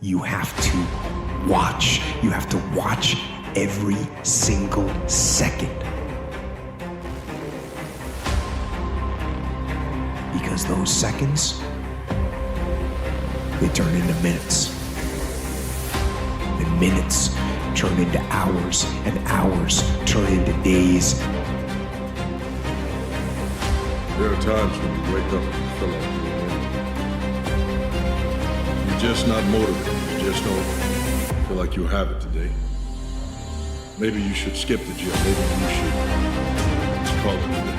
You have to watch. You have to watch every single second. Because those seconds, they turn into minutes. And minutes turn into hours, and hours turn into days. There are times when you wake up and you feel like you're winning. You're just not motivated. You just don't feel like you have it today. Maybe you should skip the gym. Maybe you should just call it a day.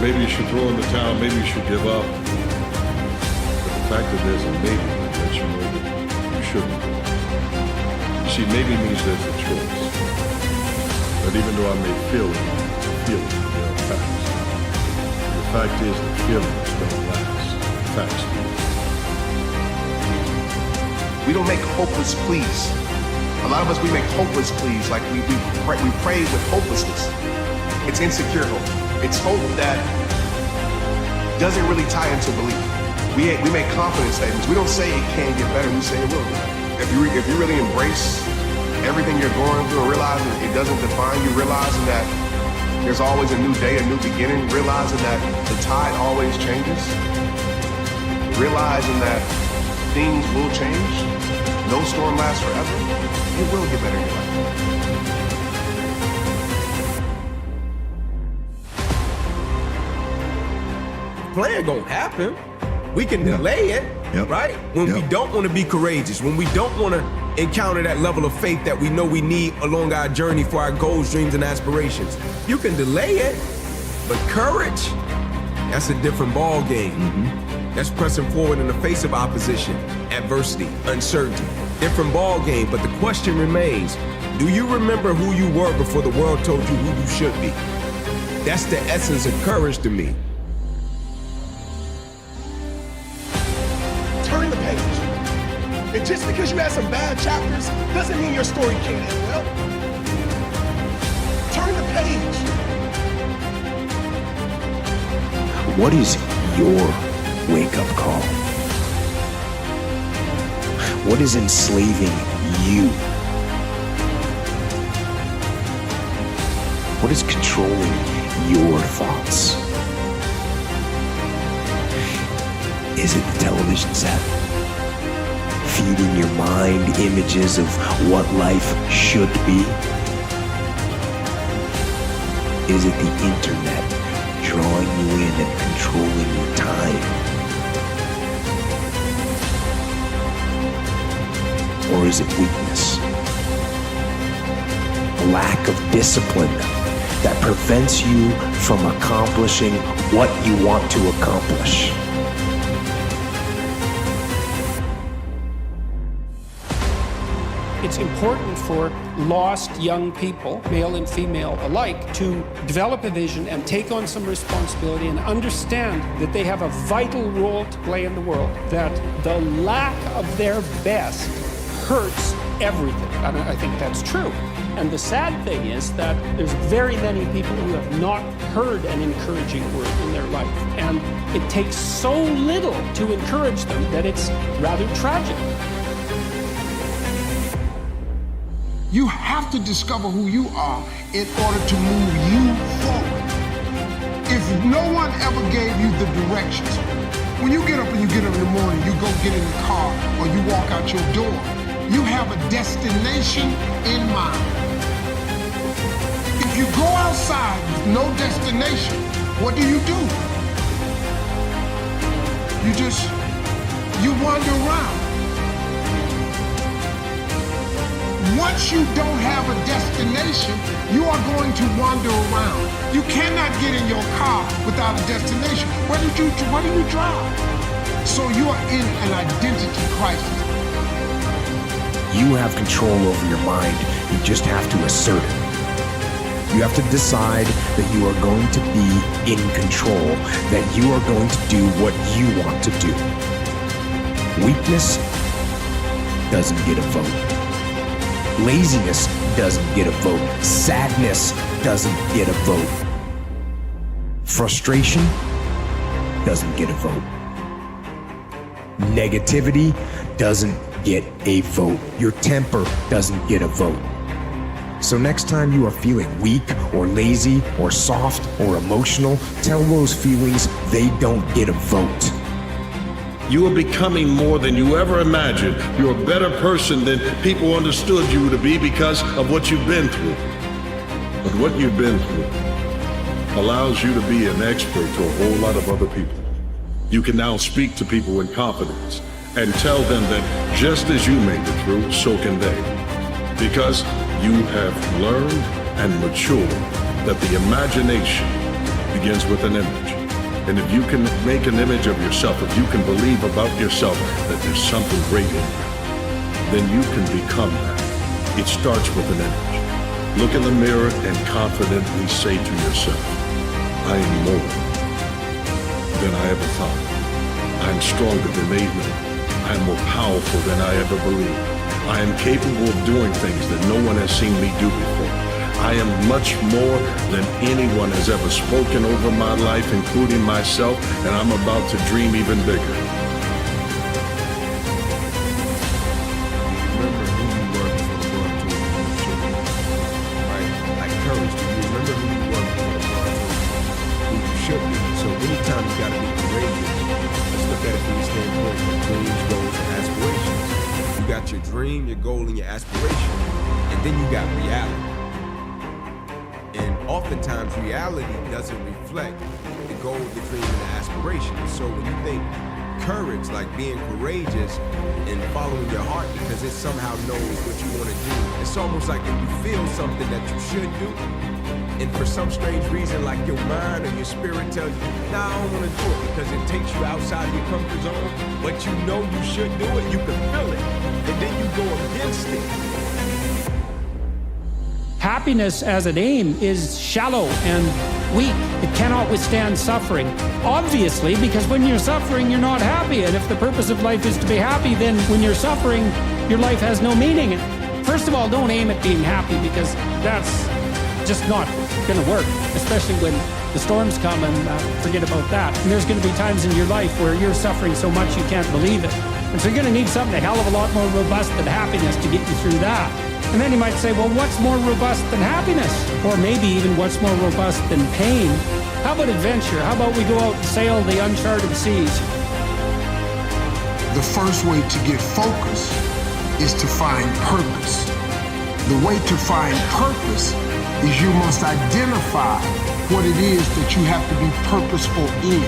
Maybe you should throw in the towel. Maybe you should give up. But the fact that there's a maybe lets you know that you shouldn't. You see, maybe means there's a choice. That even though I may feel it, it's a feeling. There are facts. The fact is, the feeling is going to last. Facts do. We don't make hopeless pleas. A lot of us, we make hopeless pleas, like we pray with hopelessness. It's insecure hope. It's hope that doesn't really tie into belief. We make confidence statements. We don't say it can get better, we say it will. If you really embrace everything you're going through and realizing it doesn't define you, realizing that there's always a new day, a new beginning, realizing that the tide always changes, realizing that things will change, no storm lasts forever, it will get better in your life. Plan gonna happen. We can delay it, right? When we don't want to be courageous, when we don't want to encounter that level of faith that we know we need along our journey for our goals, dreams, and aspirations. You can delay it, but courage, that's a different ball game. That's pressing forward in the face of opposition, adversity, uncertainty. Different ball game, but the question remains, do you remember who you were before the world told you who you should be? That's the essence of courage to me. Turn the page. And just because you had some bad chapters doesn't mean your story can't end well. Turn the page. What is your wake-up call? What is enslaving you? What is controlling your thoughts? Is it the television set? Feeding your mind images of what life should be? Is it the internet drawing you in and controlling your time? Or is it weakness? A lack of discipline that prevents you from accomplishing what you want to accomplish? It's important for lost young people, male and female alike, to develop a vision and take on some responsibility and understand that they have a vital role to play in the world, that the lack of their best hurts everything. And I think that's true. And the sad thing is that there's very many people who have not heard an encouraging word in their life. And it takes so little to encourage them that it's rather tragic. You have to discover who you are in order to move you forward. If no one ever gave you the directions, when you get up in the morning, you go get in the car or you walk out your door, you have a destination in mind. If you go outside with no destination, what do? You wander around. Once you don't have a destination, you are going to wander around. You cannot get in your car without a destination. What do you drive? So you are in an identity crisis. You have control over your mind. You just have to assert it. You have to decide that you are going to be in control, that you are going to do what you want to do. Weakness doesn't get a vote. Laziness doesn't get a vote. Sadness doesn't get a vote. Frustration doesn't get a vote. Negativity doesn't get a vote. Your temper doesn't get a vote. So next time you are feeling weak or lazy or soft or emotional, tell those feelings they don't get a vote. You are becoming more than you ever imagined. You're a better person than people understood you to be because of what you've been through. But what you've been through allows you to be an expert to a whole lot of other people. You can now speak to people in confidence and tell them that just as you made it through, so can they. Because you have learned and matured that the imagination begins with an image. And if you can make an image of yourself, if you can believe about yourself that there's something great in you, then you can become that. It starts with an image. Look in the mirror and confidently say to yourself, I am more than I ever thought. I am stronger than they knew. I am more powerful than I ever believed. I am capable of doing things that no one has seen me do before. I am much more than anyone has ever spoken over my life, including myself, and I'm about to dream even bigger. Remember who you were before the Lord told you you should be. Right? Like courage, do you remember who you were before the Lord told you who you should be? So anytime you gotta be courageous, let's look at it from the standpoint of dreams, goals, and aspirations. You got your dream, your goal, and your aspiration, and then you got reality. And oftentimes reality doesn't reflect the goal, the dream, and the aspiration. And so when you think courage, like being courageous and following your heart because it somehow knows what you want to do, it's almost like if you feel something that you should do, and for some strange reason, like your mind or your spirit tells you, nah, I don't want to do it because it takes you outside of your comfort zone, but you know you should do it, you can feel it, and then you go against it. Happiness as an aim is shallow and weak. It cannot withstand suffering. Obviously, because when you're suffering, you're not happy. And if the purpose of life is to be happy, then when you're suffering, your life has no meaning. And first of all, don't aim at being happy because that's just not going to work, especially when the storms come and forget about that. And there's going to be times in your life where you're suffering so much you can't believe it. And so you're going to need something a hell of a lot more robust than happiness to get you through that. And then you might say, well, what's more robust than happiness? Or maybe even what's more robust than pain? How about adventure? How about we go out and sail the uncharted seas? The first way to get focus is to find purpose. The way to find purpose is you must identify what it is that you have to be purposeful in.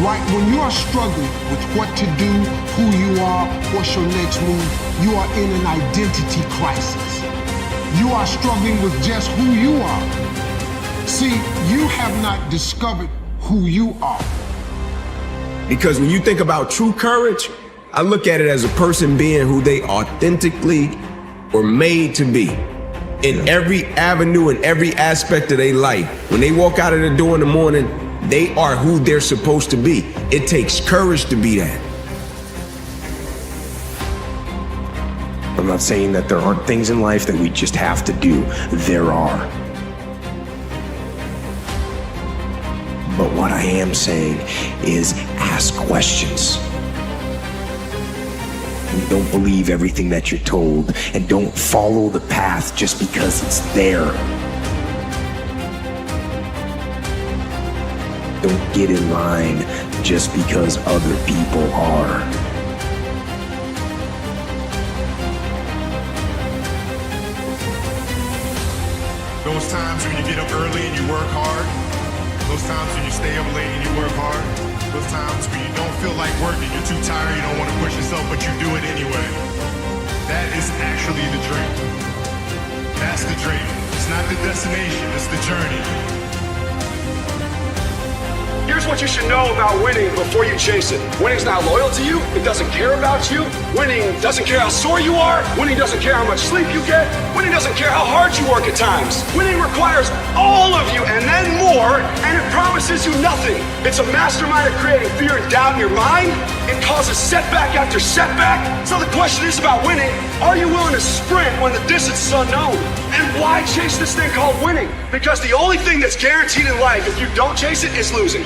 Right when you are struggling with what to do, who you are, what's your next move, you are in an identity crisis. You are struggling with just who you are. See, you have not discovered who you are. Because when you think about true courage, I look at it as a person being who they authentically were made to be. In every avenue, in every aspect of their life. When they walk out of the door in the morning, they are who they're supposed to be. It takes courage to be that. I'm not saying that there aren't things in life that we just have to do. There are. But what I am saying is ask questions. And don't believe everything that you're told, and don't follow the path just because it's there. Don't get in line just because other people are. Those times when you get up early and you work hard, those times when you stay up late and you work hard, those times when you don't feel like working, you're too tired, you don't want to push yourself, but you do it anyway. That is actually the dream. That's the dream. It's not the destination, it's the journey. Here's what you should know about winning before you chase it. Winning's not loyal to you. It doesn't care about you. Winning doesn't care how sore you are. Winning doesn't care how much sleep you get. Winning doesn't care how hard you work at times. Winning requires all of you and then more, and it promises you nothing. It's a mastermind of creating fear and doubt in your mind. It causes setback after setback. So the question is about winning. Are you willing to sprint when the distance is unknown? And why chase this thing called winning? Because the only thing that's guaranteed in life, if you don't chase it, is losing.